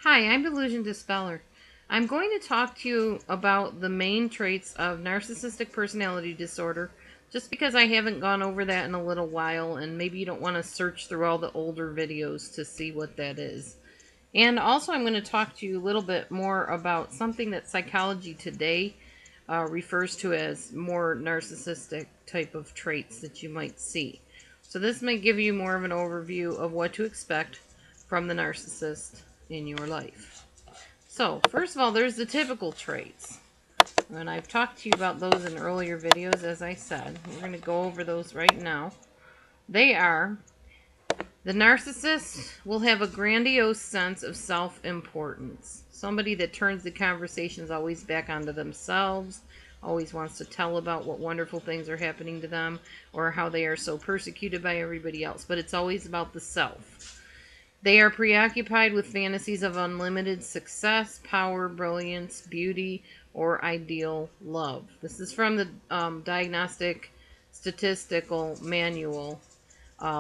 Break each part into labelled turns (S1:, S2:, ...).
S1: Hi, I'm DelusionDispeller. I'm going to talk to you about the main traits of narcissistic personality disorder, just because I haven't gone over that in a little while, and maybe you don't want to search through all the older videos to see what that is. And also, I'm going to talk to you a little bit more about something that Psychology Today refers to as more narcissistic type of traits that you might see. So this might give you more of an overview of what to expect from the narcissist in your life. So, first of all, there's the typical traits. And I've talked to you about those in earlier videos, as I said. We're going to go over those right now. They are: the narcissist will have a grandiose sense of self-importance. Somebody that turns the conversations always back onto themselves, always wants to tell about what wonderful things are happening to them or how they are so persecuted by everybody else. But it's always about the self. They are preoccupied with fantasies of unlimited success, power, brilliance, beauty, or ideal love. This is from the Diagnostic Statistical Manual,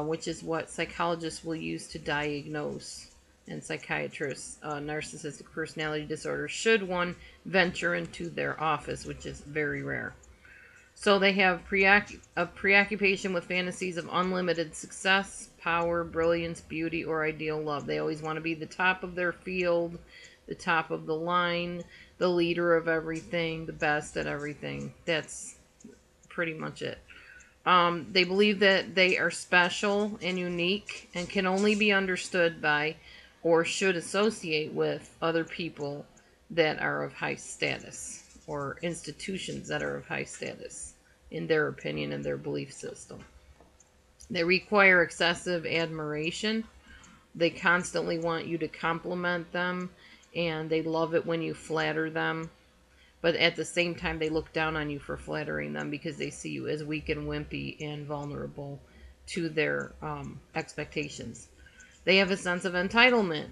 S1: which is what psychologists will use to diagnose and psychiatrists narcissistic personality disorder, should one venture into their office, which is very rare. So they have a preoccupation with fantasies of unlimited success, power, brilliance, beauty, or ideal love. They always want to be the top of their field, the top of the line, the leader of everything, the best at everything. That's pretty much it. They believe that they are special and unique and can only be understood by or should associate with other people that are of high status or institutions that are of high status in their opinion and their belief system. They require excessive admiration. They constantly want you to compliment them, and they love it when you flatter them. But at the same time, they look down on you for flattering them because they see you as weak and wimpy and vulnerable to their expectations. They have a sense of entitlement.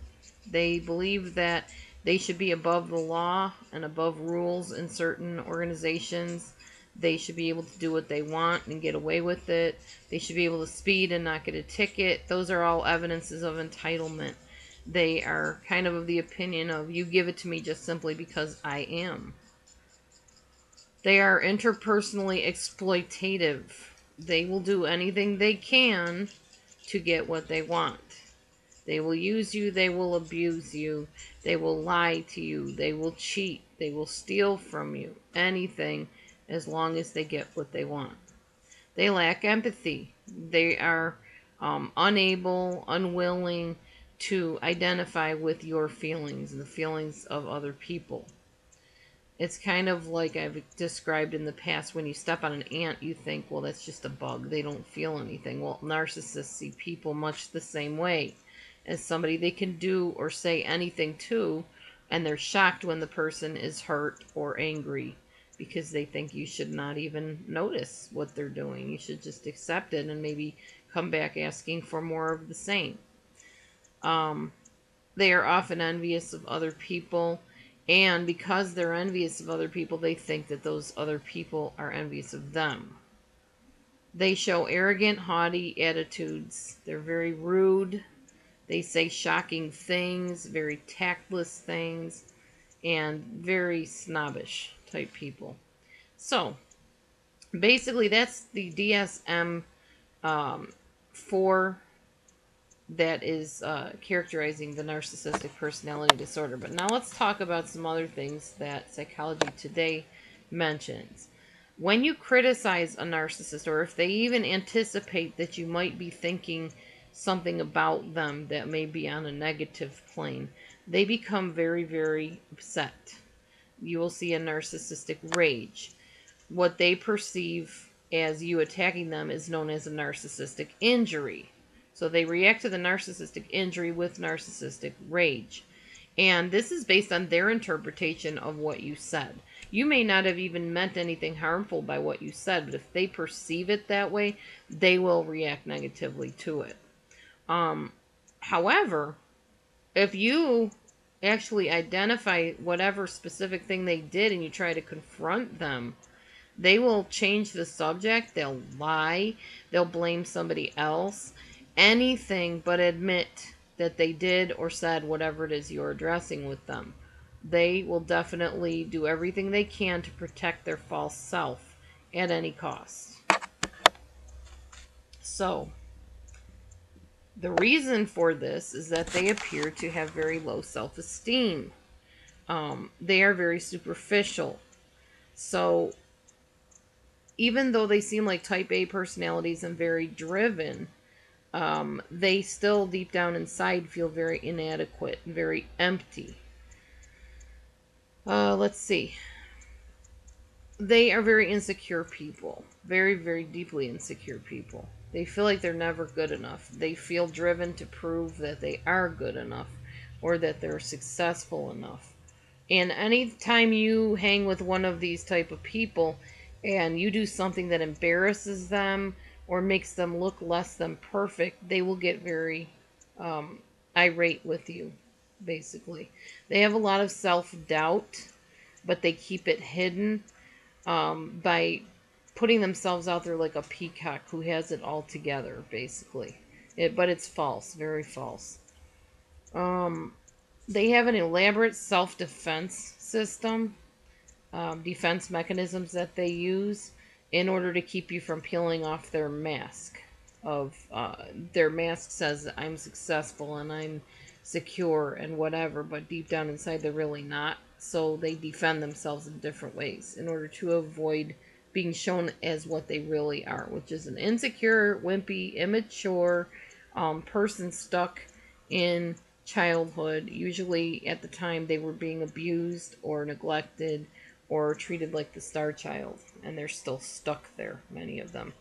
S1: They believe that they should be above the law and above rules in certain organizations. They should be able to do what they want and get away with it. They should be able to speed and not get a ticket. Those are all evidences of entitlement. They are kind of the opinion of, you give it to me just simply because I am. They are interpersonally exploitative. They will do anything they can to get what they want. They will use you, they will abuse you, they will lie to you, they will cheat, they will steal from you, anything as long as they get what they want. They lack empathy. They are unable, unwilling to identify with your feelings and the feelings of other people. It's kind of like I've described in the past, when you step on an ant, you think, well, that's just a bug. They don't feel anything. Well, narcissists see people much the same way as somebody they can do or say anything to, and they're shocked when the person is hurt or angry because they think you should not even notice what they're doing. You should just accept it and maybe come back asking for more of the same. They are often envious of other people, and because they're envious of other people, they think that those other people are envious of them. They show arrogant, haughty attitudes. They're very rude. They say shocking things, very tactless things, and very snobbish type people. So, basically, that's the DSM-4 that is characterizing the narcissistic personality disorder. But now let's talk about some other things that Psychology Today mentions. When you criticize a narcissist, or if they even anticipate that you might be thinking something about them that may be on a negative plane, they become very, very upset. You will see a narcissistic rage. What they perceive as you attacking them is known as a narcissistic injury. So they react to the narcissistic injury with narcissistic rage. And this is based on their interpretation of what you said. You may not have even meant anything harmful by what you said, but if they perceive it that way, they will react negatively to it. However, if you actually identify whatever specific thing they did and you try to confront them, they will change the subject, they'll lie, they'll blame somebody else, anything but admit that they did or said whatever it is you're addressing with them. They will definitely do everything they can to protect their false self at any cost. So, the reason for this is that they appear to have very low self-esteem. They are very superficial. So, even though they seem like type A personalities and very driven, they still deep down inside feel very inadequate, very empty. Let's see. They are very insecure people. Very, very deeply insecure people. They feel like they're never good enough. They feel driven to prove that they are good enough or that they're successful enough. And anytime you hang with one of these type of people and you do something that embarrasses them or makes them look less than perfect, they will get very irate with you, basically. They have a lot of self-doubt, but they keep it hidden by putting themselves out there like a peacock who has it all together, basically. But it's false, very false. They have an elaborate self-defense system, defense mechanisms that they use in order to keep you from peeling off their mask. Their mask says I'm successful and I'm secure and whatever, but deep down inside they're really not. So they defend themselves in different ways in order to avoid being shown as what they really are, which is an insecure, wimpy, immature person stuck in childhood. Usually at the time they were being abused or neglected or treated like the star child, and they're still stuck there, many of them.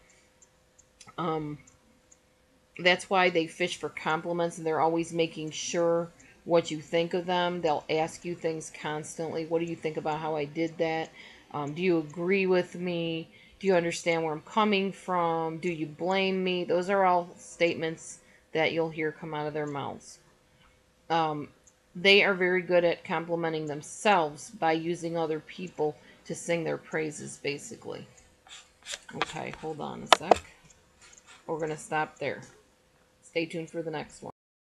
S1: That's why they fish for compliments, and they're always making sure what you think of them. They'll ask you things constantly. What do you think about how I did that? Do you agree with me? Do you understand where I'm coming from? Do you blame me? Those are all statements that you'll hear come out of their mouths. They are very good at complimenting themselves by using other people to sing their praises, basically. Okay, hold on a sec. We're going to stop there. Stay tuned for the next one.